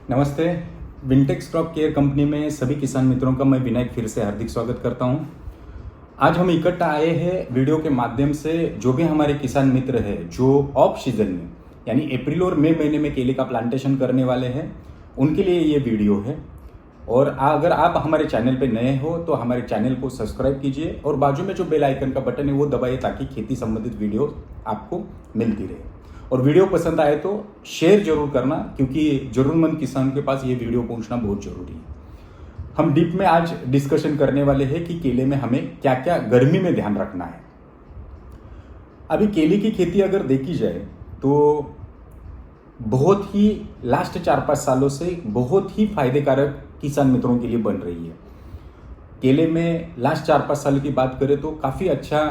नमस्ते। Wintex crop care company में सभी किसान मित्रों का मैं विनायक फिर से हार्दिक स्वागत करता हूं। आज हम इकट्ठा आए हैं वीडियो के माध्यम से जो भी हमारे किसान मित्र हैं जो ऑफ सीजन में यानी अप्रैल और मई महीने में केले का प्लांटेशन करने वाले हैं उनके लिए ये वीडियो है। और अगर आप हमारे चैनल पे नए हो तो हमारे चैनल को सब्सक्राइब कीजिए और बाजू में जो बेल आइकन का बटन है वो दबाइए ताकि खेती संबंधित वीडियो आपको मिलती रहे। और वीडियो पसंद आए तो शेयर जरूर करना क्योंकि जरूरतमंद किसान के पास ये वीडियो पहुंचना बहुत जरूरी है। हम डीप में आज डिस्कशन करने वाले हैं कि केले में हमें क्या क्या गर्मी में ध्यान रखना है। अभी केले की खेती अगर देखी जाए तो बहुत ही लास्ट 4-5 सालों से बहुत ही फायदेकारक किसान मित्रों के लिए बन रही है। केले में लास्ट 4-5 साल की बात करें तो काफ़ी अच्छा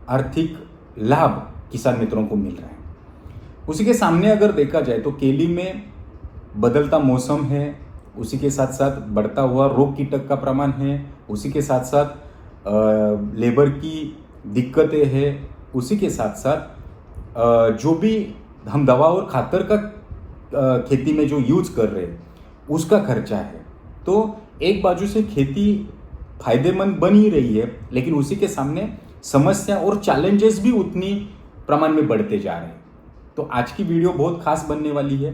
आर्थिक लाभ किसान मित्रों को मिल रहा है। उसी के सामने अगर देखा जाए तो केले में बदलता मौसम है, उसी के साथ साथ बढ़ता हुआ रोग कीटक का प्रमाण है, उसी के साथ साथ लेबर की दिक्कतें हैं, उसी के साथ साथ जो भी हम दवा और खातर का खेती में जो यूज कर रहे हैं उसका खर्चा है। तो एक बाजू से खेती फायदेमंद बन ही रही है लेकिन उसी के सामने समस्या और चैलेंजेस भी उतनी प्रमाण में बढ़ते जा रहे हैं। तो आज की वीडियो बहुत खास बनने वाली है,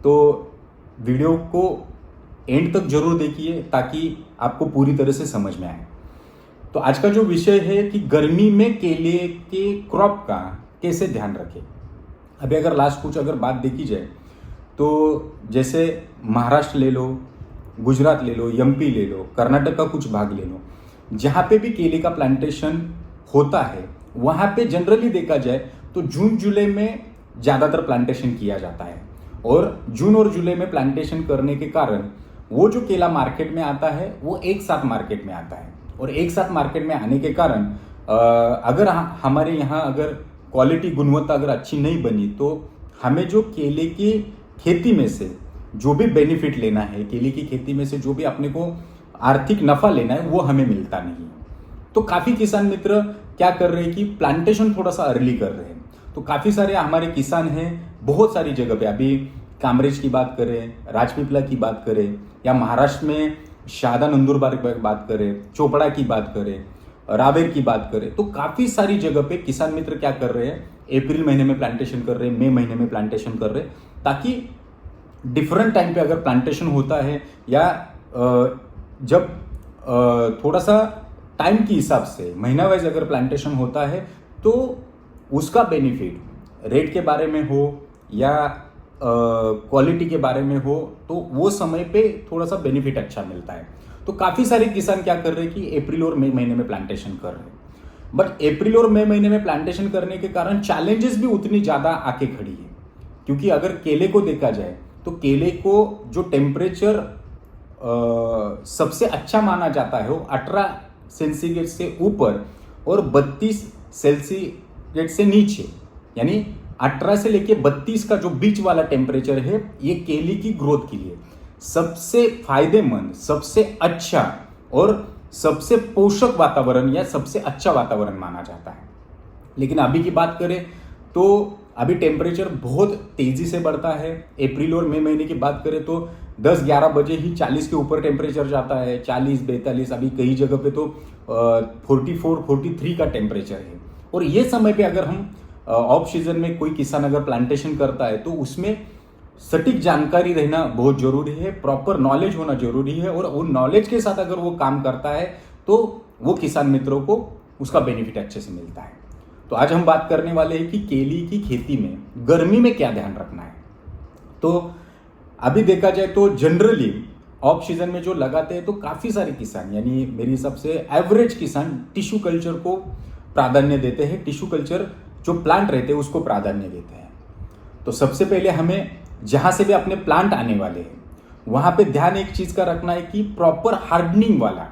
तो वीडियो को एंड तक जरूर देखिए ताकि आपको पूरी तरह से समझ में आए। तो आज का जो विषय है कि गर्मी में केले के क्रॉप का कैसे ध्यान रखें। अभी अगर लास्ट कुछ अगर बात देखी जाए तो जैसे महाराष्ट्र ले लो, गुजरात ले लो, एमपी ले लो, कर्नाटक का कुछ भाग ले लो, जहाँ पे भी केले का प्लांटेशन होता है वहाँ पे जनरली देखा जाए तो जून जुलाई में ज़्यादातर प्लांटेशन किया जाता है। और जून और जुलाई में प्लांटेशन करने के कारण वो जो केला मार्केट में आता है वो एक साथ मार्केट में आता है। और एक साथ मार्केट में आने के कारण अगर हमारे यहाँ अगर क्वालिटी गुणवत्ता अगर अच्छी नहीं बनी तो हमें जो केले की खेती में से जो भी बेनिफिट लेना है, केले की खेती में से जो भी अपने को आर्थिक नफा लेना है वो हमें मिलता नहीं है। तो काफ़ी किसान मित्र क्या कर रहे हैं कि प्लांटेशन थोड़ा सा अर्ली कर रहे हैं। तो काफ़ी सारे हमारे किसान हैं बहुत सारी जगह पे, अभी कामरेज की बात करें, राजपीपला की बात करें या महाराष्ट्र में शादा नंदुरबार की बात करें, चोपड़ा की बात करें, रावेर की बात करें, तो काफ़ी सारी जगह पे किसान मित्र क्या कर रहे हैं, अप्रैल महीने में प्लांटेशन कर रहे हैं, मई महीने में प्लांटेशन कर रहे हैं ताकि डिफरेंट टाइम पे अगर प्लांटेशन होता है या जब थोड़ा सा टाइम के हिसाब से महीना वाइज अगर प्लांटेशन होता है तो उसका बेनिफिट रेट के बारे में हो या क्वालिटी के बारे में हो तो वो समय पे थोड़ा सा बेनिफिट अच्छा मिलता है। तो काफ़ी सारे किसान क्या कर रहे हैं कि अप्रैल और मई महीने में प्लांटेशन कर रहे हैं। बट अप्रैल और मई महीने में प्लांटेशन करने के कारण चैलेंजेस भी उतनी ज़्यादा आके खड़ी है क्योंकि अगर केले को देखा जाए तो केले को जो टेम्परेचर सबसे अच्छा माना जाता है वो 18 सेंटीग्रेड से ऊपर और 32 सेल्सियस से नीचे यानी 18 से लेके 32 का जो बीच वाला टेम्परेचर है ये केले की ग्रोथ के लिए सबसे फायदेमंद, सबसे अच्छा और सबसे पोषक वातावरण या सबसे अच्छा वातावरण माना जाता है। लेकिन अभी की बात करें तो अभी टेम्परेचर बहुत तेजी से बढ़ता है। अप्रैल और मई महीने की बात करें तो 10-11 बजे ही 40 के ऊपर टेम्परेचर जाता है, 40-42, अभी कई जगह पे तो 44-43 का टेम्परेचर है। और ये समय पे अगर हम ऑफ सीजन में कोई किसान अगर प्लांटेशन करता है तो उसमें सटीक जानकारी रहना बहुत जरूरी है, प्रॉपर नॉलेज होना जरूरी है और उन नॉलेज के साथ अगर वो काम करता है तो वो किसान मित्रों को उसका बेनिफिट अच्छे से मिलता है। तो आज हम बात करने वाले हैं कि केले की खेती में गर्मी में क्या ध्यान रखना है। तो अभी देखा जाए तो जनरली ऑफ सीजन में जो लगाते हैं तो काफ़ी सारे किसान यानी मेरे हिसाब से एवरेज किसान टिश्यू कल्चर को प्राधान्य देते हैं, टिश्यू कल्चर जो प्लांट रहते हैं उसको प्राधान्य देते हैं। तो सबसे पहले हमें जहाँ से भी अपने प्लांट आने वाले हैं वहाँ पे ध्यान एक चीज़ का रखना है कि प्रॉपर हार्डनिंग वाला,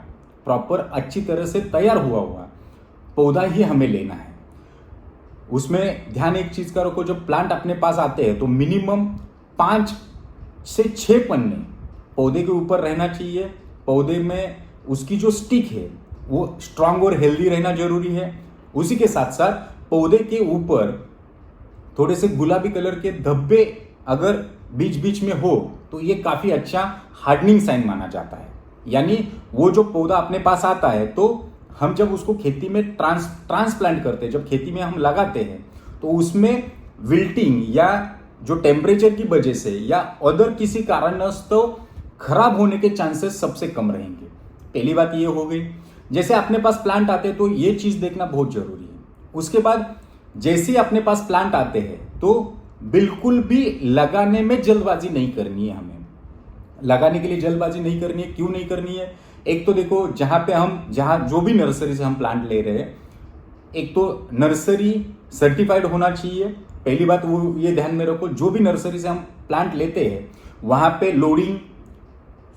प्रॉपर अच्छी तरह से तैयार हुआ पौधा ही हमें लेना है। उसमें ध्यान एक चीज़ का रखो, जब प्लांट अपने पास आते हैं तो मिनिमम 5 से 6 पन्ने पौधे के ऊपर रहना चाहिए। पौधे में उसकी जो स्टिक है वो स्ट्रांग और हेल्दी रहना जरूरी है। उसी के साथ साथ पौधे के ऊपर थोड़े से गुलाबी कलर के धब्बे अगर बीच बीच में हो तो ये काफ़ी अच्छा हार्डनिंग साइन माना जाता है। यानी वो जो पौधा अपने पास आता है तो हम जब उसको खेती में ट्रांसप्लांट करते हैं, जब खेती में हम लगाते हैं, तो उसमें विल्टिंग या जो टेम्परेचर की वजह से या अदर किसी कारणवश तो खराब होने के चांसेस सबसे कम रहेंगे। पहली बात ये हो गई। जैसे अपने पास प्लांट आते हैं तो ये चीज़ देखना बहुत जरूरी है। उसके बाद जैसे ही अपने पास प्लांट आते हैं तो बिल्कुल भी लगाने में जल्दबाजी नहीं करनी है। हमें लगाने के लिए जल्दबाजी नहीं करनी है। क्यों नहीं करनी है? एक तो देखो, जहां जो भी नर्सरी से हम प्लांट ले रहे हैं, एक तो नर्सरी सर्टिफाइड होना चाहिए। पहली बात वो ये ध्यान में रखो, जो भी नर्सरी से हम प्लांट लेते हैं वहां पे लोडिंग,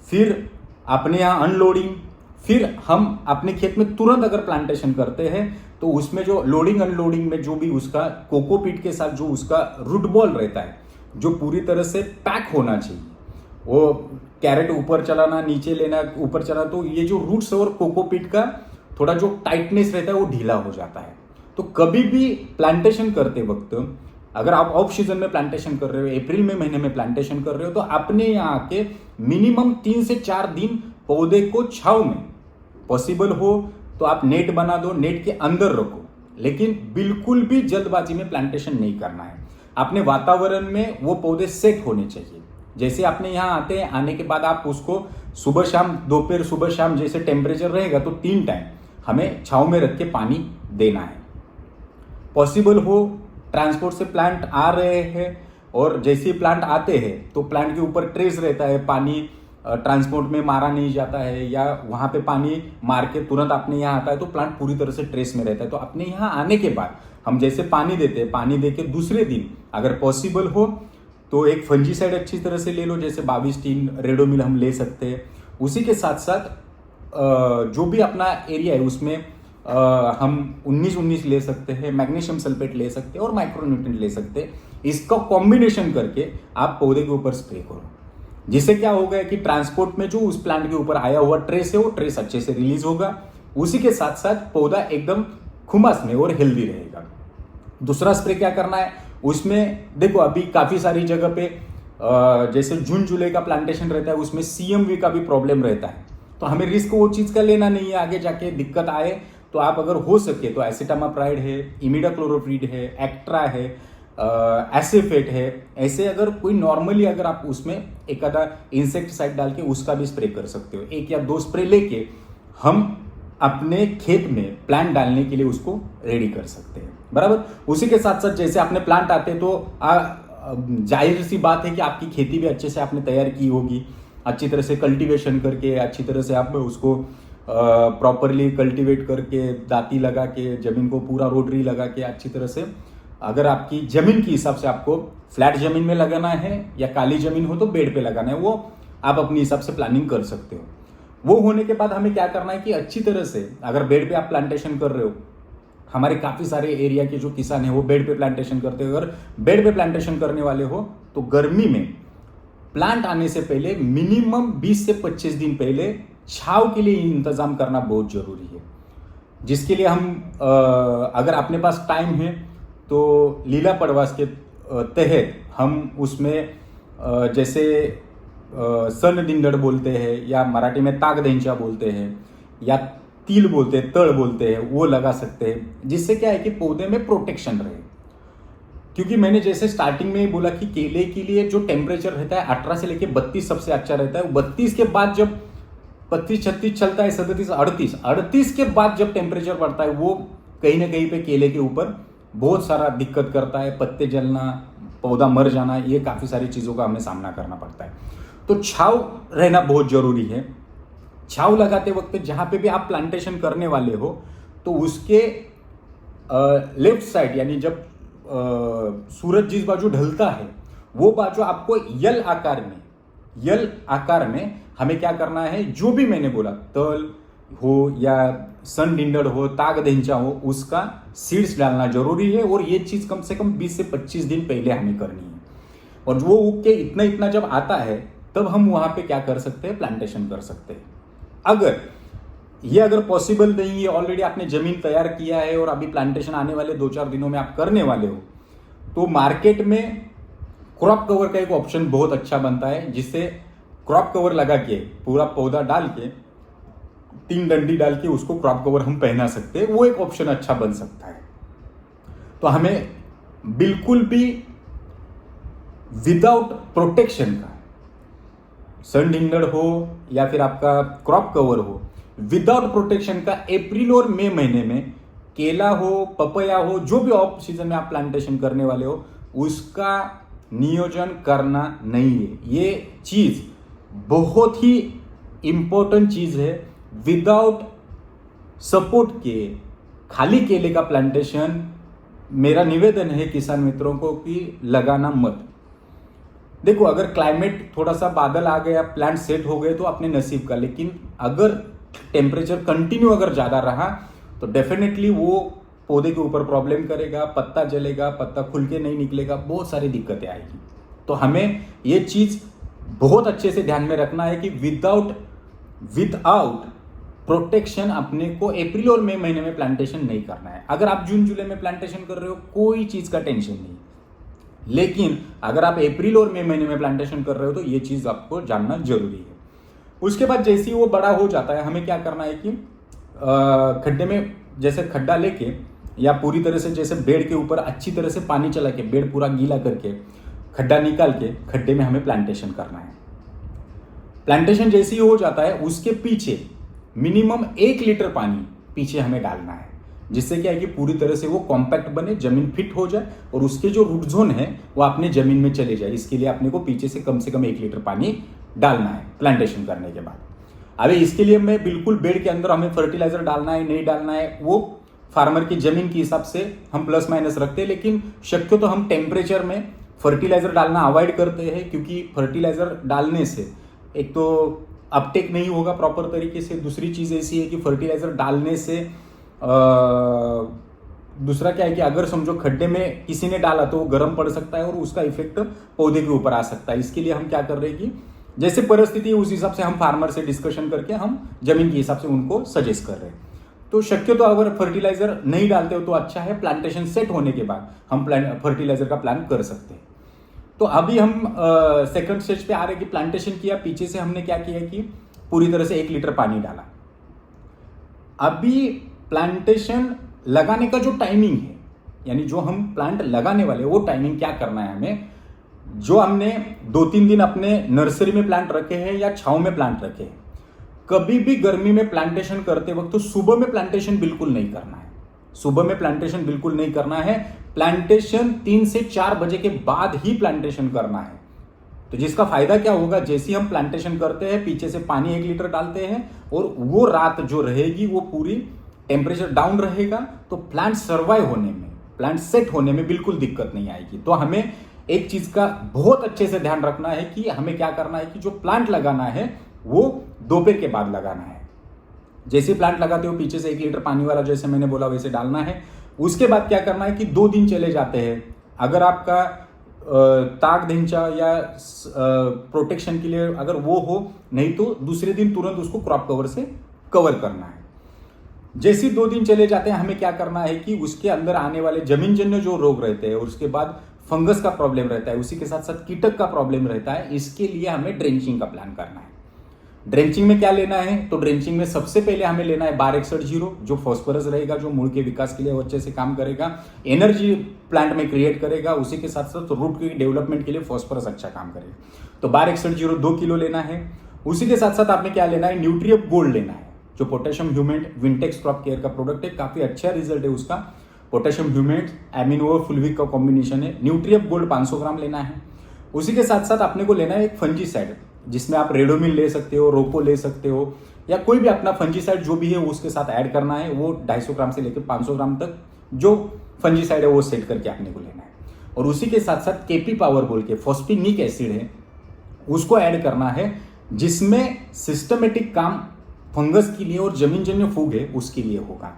फिर अपने यहाँ अनलोडिंग, फिर हम अपने खेत में तुरंत अगर प्लांटेशन करते हैं तो उसमें जो लोडिंग अनलोडिंग में जो भी उसका कोकोपीट के साथ जो उसका रूट बॉल रहता है, जो पूरी तरह से पैक होना चाहिए। वो कैरेट ऊपर चलाना, नीचे लेना, ऊपर चलाना, तो ये जो रूट्स और कोकोपीट का थोड़ा जो टाइटनेस रहता है वो ढीला हो जाता है। तो कभी भी प्लांटेशन करते वक्त, अगर आप ऑफ सीजन में प्लांटेशन कर रहे हो, अप्रैल में महीने में प्लांटेशन कर रहे हो, तो अपने यहाँ के मिनिमम 3 से 4 दिन पौधे को छांव में, पॉसिबल हो तो आप नेट बना दो, नेट के अंदर रखो, लेकिन बिल्कुल भी जल्दबाजी में प्लांटेशन नहीं करना है। अपने वातावरण में वो पौधे सेट होने चाहिए। जैसे अपने यहाँ आते हैं, आने के बाद आप उसको सुबह शाम, दोपहर सुबह शाम जैसे टेम्परेचर रहेगा तो 3 टाइम हमें छांव में रख के पानी देना है। पॉसिबल हो ट्रांसपोर्ट से प्लांट आ रहे हैं और जैसे ही प्लांट आते हैं तो प्लांट के ऊपर ट्रेस रहता है, पानी ट्रांसपोर्ट में मारा नहीं जाता है या वहाँ पे पानी मार के तुरंत अपने यहाँ आता है तो प्लांट पूरी तरह से ट्रेस में रहता है। तो अपने यहाँ आने के बाद हम जैसे पानी देते हैं, पानी दे के दूसरे दिन अगर पॉसिबल हो तो एक फंजीसाइड अच्छी तरह से ले लो, जैसे 22 रेडोमिल हम ले सकते हैं। उसी के साथ साथ जो भी अपना एरिया है उसमें हम 19-19 ले सकते हैं, मैग्नीशियम सल्फेट ले सकते हैं और माइक्रोन्यूट्रिएंट ले सकते हैं। इसका कॉम्बिनेशन करके आप पौधे के ऊपर स्प्रे करो, जिससे क्या होगा कि ट्रांसपोर्ट में जो उस प्लांट के ऊपर आया हुआ ट्रेस है वो ट्रेस अच्छे से रिलीज होगा। उसी के साथ साथ पौधा एकदम खुमास में और हेल्दी रहेगा। दूसरा स्प्रे क्या करना है उसमें, देखो अभी काफी सारी जगह पे जैसे जून जुलाई का प्लांटेशन रहता है उसमें CMV का भी प्रॉब्लम रहता है, तो हमें रिस्क वो चीज का लेना नहीं है। आगे जाके दिक्कत आए तो आप अगर हो सके तो एसिटामाप्राइड है, इमिडाक्लोरोप्रिड है, एक्ट्रा है, एसिफेट है, ऐसे अगर कोई नॉर्मली अगर आप उसमें एक आधा इंसेक्टिसाइड डाल के उसका भी स्प्रे कर सकते हो। 1 या 2 स्प्रे लेके हम अपने खेत में प्लांट डालने के लिए उसको रेडी कर सकते हैं, बराबर। उसी के साथ साथ जैसे अपने प्लांट आते हैं तो जाहिर सी बात है कि आपकी खेती भी अच्छे से आपने तैयार की होगी, अच्छी तरह से कल्टीवेशन करके, अच्छी तरह से आप उसको प्रॉपरली कल्टीवेट करके, दाती लगा के, जमीन को पूरा रोटरी लगा के अच्छी तरह से, अगर आपकी जमीन के हिसाब से आपको फ्लैट जमीन में लगाना है या काली जमीन हो तो बेड पे लगाना है, वो आप अपने हिसाब से प्लानिंग कर सकते हो। वो होने के बाद हमें क्या करना है कि अच्छी तरह से, अगर बेड पे आप प्लांटेशन कर रहे हो, हमारे काफी सारे एरिया के जो किसान है वो बेड पे प्लांटेशन करते हो। अगर बेड पे प्लांटेशन करने वाले हो तो गर्मी में प्लांट आने से पहले मिनिमम 20 से 25 दिन पहले छांव के लिए इंतजाम करना बहुत जरूरी है, जिसके लिए हम अगर अपने पास टाइम है तो लीला पड़वास के तहत हम उसमें जैसे सन दिंडड़ बोलते हैं या मराठी में ताक देंचा बोलते हैं या तिल बोलते हैं, तड़ बोलते हैं, वो लगा सकते हैं, जिससे क्या है कि पौधे में प्रोटेक्शन रहे। क्योंकि मैंने जैसे स्टार्टिंग में ही बोला कि केले के लिए जो टेम्परेचर रहता है 18 से लेके 32 सबसे अच्छा रहता है। 32 के बाद जब 35-36 चलता है, 37-38 के बाद जब टेम्परेचर बढ़ता है वो कहीं ना कहीं पे केले के ऊपर बहुत सारा दिक्कत करता है, पत्ते जलना, पौधा मर जाना, ये काफ़ी सारी चीज़ों का हमें सामना करना पड़ता है। तो छांव रहना बहुत जरूरी है। छांव लगाते वक्त जहाँ पे भी आप प्लांटेशन करने वाले हो तो उसके लेफ्ट साइड, यानी जब सूरज जिस बाजू ढलता है वो बाजू आपको यल आकार में हमें क्या करना है, जो भी मैंने बोला, तल हो या सन डिंडर हो, ताग देंचा हो, उसका सीड्स डालना जरूरी है। और ये चीज कम से कम 20 से 25 दिन पहले हमें करनी है। और वो उग के इतना जब आता है तब हम वहां पे क्या कर सकते हैं, प्लांटेशन कर सकते हैं। अगर पॉसिबल नहीं है, ऑलरेडी आपने जमीन तैयार किया है और अभी प्लांटेशन आने वाले 2-4 दिनों में आप करने वाले हो, तो मार्केट में क्रॉप कवर का एक ऑप्शन बहुत अच्छा बनता है, जिससे क्रॉप कवर लगा के पूरा पौधा डाल के 3 डंडी डाल के उसको क्रॉप कवर हम पहना सकते हैं। वो एक ऑप्शन अच्छा बन सकता है। तो हमें बिल्कुल भी विदाउट प्रोटेक्शन का, सन डिंगलर हो या फिर आपका क्रॉप कवर हो, विदाउट प्रोटेक्शन का अप्रैल और मई महीने में केला हो, पपया हो, जो भी ऑफ सीजन में आप प्लांटेशन करने वाले हो, उसका नियोजन करना नहीं है। ये चीज बहुत ही इंपॉर्टेंट चीज है। विदाउट सपोर्ट के खाली केले का प्लांटेशन, मेरा निवेदन है किसान मित्रों को कि लगाना मत। देखो, अगर क्लाइमेट थोड़ा सा बादल आ गया, प्लांट सेट हो गए तो अपने नसीब का, लेकिन अगर टेम्परेचर कंटिन्यू अगर ज्यादा रहा तो डेफिनेटली वो पौधे के ऊपर प्रॉब्लम करेगा, पत्ता जलेगा, पत्ता खुल के नहीं निकलेगा, बहुत सारी दिक्कतें आएगी। तो हमें ये चीज बहुत अच्छे से ध्यान में रखना है कि विदाउट प्रोटेक्शन अपने को अप्रैल और मई महीने में प्लांटेशन नहीं करना है। अगर आप जून जुलाई में प्लांटेशन कर रहे हो, कोई चीज का टेंशन नहीं, लेकिन अगर आप अप्रैल और मई महीने में प्लांटेशन कर रहे हो तो ये चीज आपको जानना जरूरी है। उसके बाद जैसे ही वो बड़ा हो जाता है, हमें क्या करना है कि खड्डे में जैसे खड्डा लेके या पूरी तरह से जैसे बेड के ऊपर अच्छी तरह से पानी चला के बेड पूरा गीला करके खड्डा निकाल के खड्डे में हमें प्लांटेशन करना है। प्लांटेशन जैसे ही हो जाता है, उसके पीछे मिनिमम 1 लीटर पानी पीछे हमें डालना है, जिससे क्या है कि पूरी तरह से वो कॉम्पैक्ट बने, जमीन फिट हो जाए और उसके जो रूट जोन है वो अपने जमीन में चले जाए। इसके लिए अपने को पीछे से कम 1 लीटर पानी डालना है प्लांटेशन करने के बाद। अभी इसके लिए मैं बिल्कुल बेड के अंदर हमें फर्टिलाइजर डालना है नहीं डालना है, वो फार्मर की जमीन के हिसाब से हम प्लस माइनस रखते हैं, लेकिन शक्य तो हम टेम्परेचर में फर्टिलाइजर डालना अवॉइड करते हैं, क्योंकि फर्टिलाइजर डालने से एक तो अपटेक नहीं होगा प्रॉपर तरीके से। दूसरी चीज ऐसी है कि फर्टिलाइजर डालने से दूसरा क्या है कि अगर समझो खड्डे में किसी ने डाला तो वो गर्म पड़ सकता है और उसका इफेक्ट पौधे के ऊपर आ सकता है। इसके लिए हम क्या कर रहे हैं कि जैसे परिस्थिति है उस हिसाब से हम फार्मर से डिस्कशन करके हम जमीन के हिसाब से उनको सजेस्ट कर रहे हैं। तो शक्य तो अगर फर्टिलाइजर नहीं डालते हो तो अच्छा है, प्लांटेशन सेट होने के बाद हम फर्टिलाइजर का प्लान कर सकते हैं। तो अभी हम सेकंड स्टेज पे आ रहे हैं कि प्लांटेशन किया, पीछे से हमने क्या किया कि पूरी तरह से 1 लीटर पानी डाला। अभी प्लांटेशन लगाने का जो टाइमिंग है, यानी जो हम प्लांट लगाने वाले वो टाइमिंग क्या करना है हमें, जो हमने 2-3 दिन अपने नर्सरी में प्लांट रखे हैं या छांव में प्लांट रखे हैं, कभी भी गर्मी में प्लांटेशन करते वक्त तो सुबह में प्लांटेशन बिल्कुल नहीं करना है। सुबह में प्लांटेशन बिल्कुल नहीं करना है। प्लांटेशन 3 से 4 बजे के बाद ही प्लांटेशन करना है। तो जिसका फायदा क्या होगा, जैसे हम प्लांटेशन करते हैं पीछे से पानी 1 लीटर डालते हैं और वो रात जो रहेगी वो पूरी टेम्परेचर डाउन रहेगा, तो प्लांट सर्वाइव होने में, प्लांट सेट होने में बिल्कुल दिक्कत नहीं आएगी। तो हमें एक चीज का बहुत अच्छे से ध्यान रखना है कि हमें क्या करना है कि जो प्लांट लगाना है वो दोपहर के बाद लगाना है। जैसे प्लांट लगाते हो पीछे से 1 लीटर पानी वाला जैसे मैंने बोला वैसे डालना है। उसके बाद क्या करना है कि 2 दिन चले जाते हैं, अगर आपका ताक ढिंचा या प्रोटेक्शन के लिए अगर वो हो, नहीं तो दूसरे दिन तुरंत उसको क्रॉप कवर से कवर करना है। जैसे ही 2 दिन चले जाते हैं, हमें क्या करना है कि उसके अंदर आने वाले जमीन जन्य जो रोग रहते हैं और उसके बाद फंगस का प्रॉब्लम रहता है, उसी के साथ साथ कीटक का प्रॉब्लम रहता है, इसके लिए हमें ड्रेंचिंग का प्लान करना है। ड्रेंचिंग में क्या लेना है, तो ड्रेंचिंग में सबसे पहले हमें लेना है बार 61 जो फॉस्फोरस रहेगा, जो मूल के विकास के लिए अच्छे से काम करेगा, एनर्जी प्लांट में क्रिएट करेगा, उसी के साथ साथ रूट के डेवलपमेंट के लिए फॉस्फोरस अच्छा काम करेगा। तो बार 61 2 किलो लेना है। उसी के साथ साथ आपने क्या लेना है, न्यूट्रिएप गोल्ड लेना है, जो potassium humate Wintex crop care का प्रोडक्ट है, काफी अच्छा रिजल्ट है उसका। पोटेशियम ह्यूमेट एमिनो और फुलविक का कॉम्बिनेशन है। न्यूट्रिएप गोल्ड 500 ग्राम लेना है। उसी के साथ साथ अपने को लेना है एक फंजीसाइड, जिसमें आप रेडोमिल ले सकते हो, रोको ले सकते हो, या कोई भी अपना फंजीसाइड जो भी है उसके साथ ऐड करना है। वो 250 ग्राम से लेकर 500 ग्राम तक जो फंजीसाइड है वो सेट करके अपने को लेना है। और उसी के साथ साथ केपी पावर बोल के फॉस्फिनिक एसिड है, उसको ऐड करना है, जिसमें सिस्टमेटिक काम फंगस के लिए और जमीन जन्य फूग है उसके लिए होगा।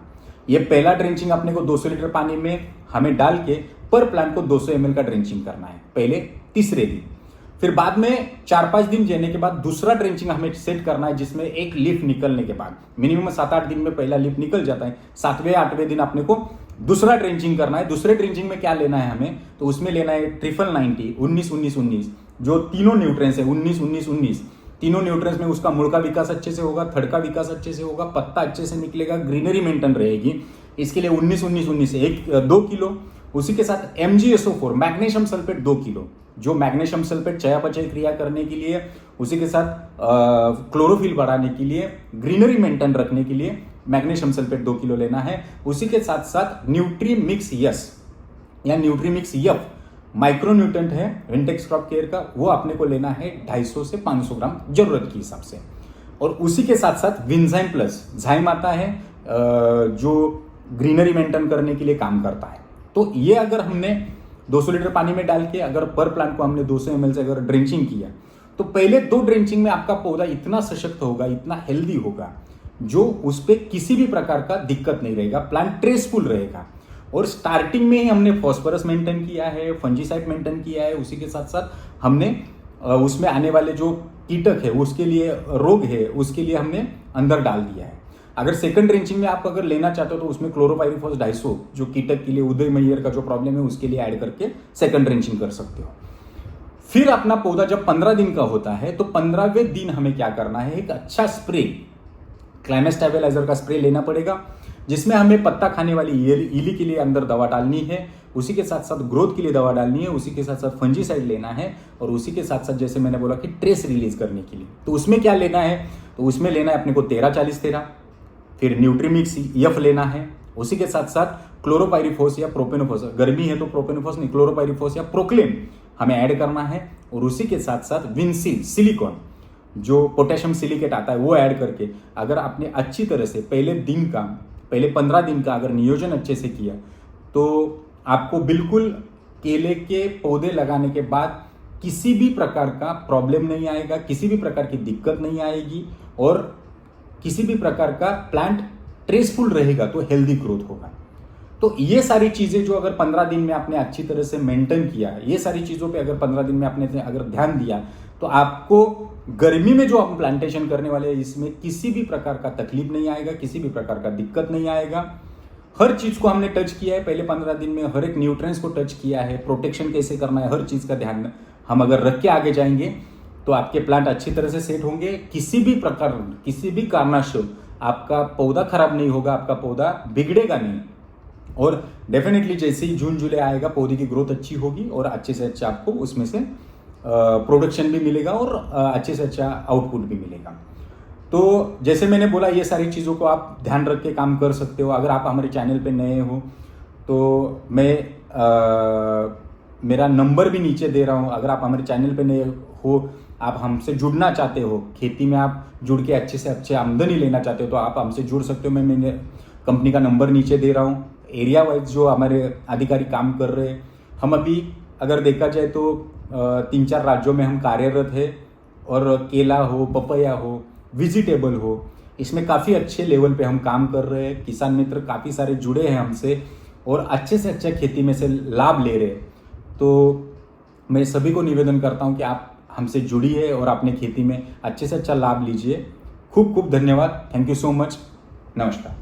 ये पहला ड्रेंचिंग अपने को 200 लीटर पानी में हमें डाल के पर प्लांट को 200 ml का ड्रेंचिंग करना है पहले तीसरे दिन। फिर बाद में 4-5 दिन जाने के बाद दूसरा ड्रेंचिंग हमें सेट करना है, जिसमें एक लीफ निकलने के बाद मिनिमम 7-8 दिन में पहला लीफ निकल जाता है, 7वें 8वें दिन अपने को दूसरा ड्रेंचिंग करना है। दूसरे ड्रेंचिंग में क्या लेना है हमें, तो उसमें लेना है 90-90, 19-19-19, जो तीनों न्यूट्रिएंट्स है 19-19-19, तीनों न्यूट्रिएंट्स में उसका मूल का विकास अच्छे से होगा, थड़ का विकास अच्छे से होगा, पत्ता अच्छे से निकलेगा, ग्रीनरी मेंटेन रहेगी। इसके लिए 19-19-19 2 किलो। उसी के साथ MgSO4 मैग्नीशियम सल्फेट 2 किलो, जो मैग्नीशियम सल्फेट चयापचय क्रिया करने के लिए, उसी के साथ क्लोरोफिल बढ़ाने के लिए, ग्रीनरी मेंटेन रखने के लिए मैग्नीशियम सल्फेट 2 किलो लेना है। उसी के साथ साथ न्यूट्री मिक्स यस या nutri mix F micro nutrient है विंटेक्स क्रॉप केयर का, वो आपने को लेना है 250 से 500 ग्राम जरूरत के हिसाब से। और उसी के साथ साथ विंजाइम प्लस झाइम आता है जो ग्रीनरी मेंटेन करने के लिए काम करता है। तो ये अगर हमने 200 लीटर पानी में डाल के अगर पर प्लांट को हमने 200 ml से अगर ड्रेंचिंग किया, तो पहले 2 ड्रेंचिंग में आपका पौधा इतना सशक्त होगा, इतना हेल्दी होगा, जो उस पर किसी भी प्रकार का दिक्कत नहीं रहेगा, प्लांट ट्रेसफुल रहेगा। और स्टार्टिंग में ही हमने फॉस्फोरस मेंटेन किया है, फंजीसाइड मेंटेन किया है, उसी के साथ साथ हमने उसमें आने वाले जो कीटक है, उसके लिए रोग है, उसके लिए हमने अंदर डाल दिया है। अगर सेकंड ड्रेंचिंग में आप अगर लेना चाहते हो तो उसमें क्लोरोपाइरीफॉस 250 जो कीटक के लिए, उदय मैयर का जो प्रॉब्लम है उसके लिए ऐड करके सेकंड ड्रेंचिंग कर सकते हो। फिर अपना पौधा जब 15 दिन का होता है तो 15वें दिन हमें क्या करना है, एक अच्छा स्प्रे क्लाइमेट स्टेबलाइजर का स्प्रे लेना पड़ेगा, जिसमें हमें पत्ता खाने वाली इली के लिए अंदर दवा डालनी है, उसी के साथ साथ ग्रोथ के लिए दवा डालनी है, उसी के साथ साथ फंजीसाइड लेना है, और उसी के साथ साथ जैसे मैंने बोला कि ट्रेस रिलीज करने के लिए, तो उसमें क्या लेना है, तो उसमें लेना है अपने को 13-40-13, फिर न्यूट्रीमिक्स यफ लेना है, उसी के साथ साथ क्लोरोपाइरीफॉस या प्रोपेनोफॉस, गर्मी है तो प्रोपेनोफॉस नहीं, क्लोरोपाइरीफॉस या प्रोक्लेम हमें ऐड करना है, और उसी के साथ साथ विंसिल सिलिकॉन जो पोटेशियम सिलिकेट आता है वो ऐड करके अगर आपने अच्छी तरह से पहले 15 दिन का अगर नियोजन अच्छे से किया, तो आपको बिल्कुल केले के पौधे लगाने के बाद किसी भी प्रकार का प्रॉब्लम नहीं आएगा, किसी भी प्रकार की दिक्कत नहीं आएगी, और किसी भी प्रकार का प्लांट ट्रेसफुल रहेगा, तो हेल्दी ग्रोथ होगा। तो ये सारी चीजें जो अगर 15 दिन में आपने अच्छी तरह से मेंटेन किया, ये सारी चीजों पे अगर 15 दिन में आपने अगर ध्यान दिया, तो आपको गर्मी में जो हम प्लांटेशन करने वाले हैं इसमें किसी भी प्रकार का तकलीफ नहीं आएगा, किसी भी प्रकार का दिक्कत नहीं आएगा। हर चीज को हमने टच किया है पहले 15 दिन में, हर एक न्यूट्रिएंट्स को टच किया है, प्रोटेक्शन कैसे करना है, हर चीज का ध्यान हम अगर रख के आगे जाएंगे तो आपके प्लांट अच्छी तरह से सेट होंगे। किसी भी प्रकार, किसी भी कारणावश आपका पौधा खराब नहीं होगा, आपका पौधा बिगड़ेगा नहीं, और डेफिनेटली जैसे ही जून जुलाई आएगा पौधे की ग्रोथ अच्छी होगी, और अच्छे से अच्छा आपको उसमें से प्रोडक्शन भी मिलेगा, और अच्छे से अच्छा आउटपुट भी मिलेगा। तो जैसे मैंने बोला, ये सारी चीज़ों को आप ध्यान रख के काम कर सकते हो। अगर आप हमारे चैनल पे नए हो तो मैं मेरा नंबर भी नीचे दे रहा हूँ। अगर आप हमारे चैनल पे नए हो, आप हमसे जुड़ना चाहते हो, खेती में आप जुड़ के अच्छे से अच्छे आमदनी लेना चाहते हो, तो आप हमसे जुड़ सकते हो। मैं मेरे कंपनी का नंबर नीचे दे रहा हूँ। एरिया वाइज जो हमारे अधिकारी काम कर रहे हैं, हम अभी अगर देखा जाए तो 3-4 राज्यों में हम कार्यरत है, और केला हो, पपैया हो, वेजिटेबल हो, इसमें काफ़ी अच्छे लेवल पे हम काम कर रहे हैं। किसान मित्र काफ़ी सारे जुड़े हैं हमसे, और अच्छे से अच्छा खेती में से लाभ ले रहे हैं। तो मैं सभी को निवेदन करता हूं कि आप हमसे जुड़िए और अपने खेती में अच्छे से अच्छा लाभ लीजिए। खूब खूब धन्यवाद। Thank you so much. नमस्कार।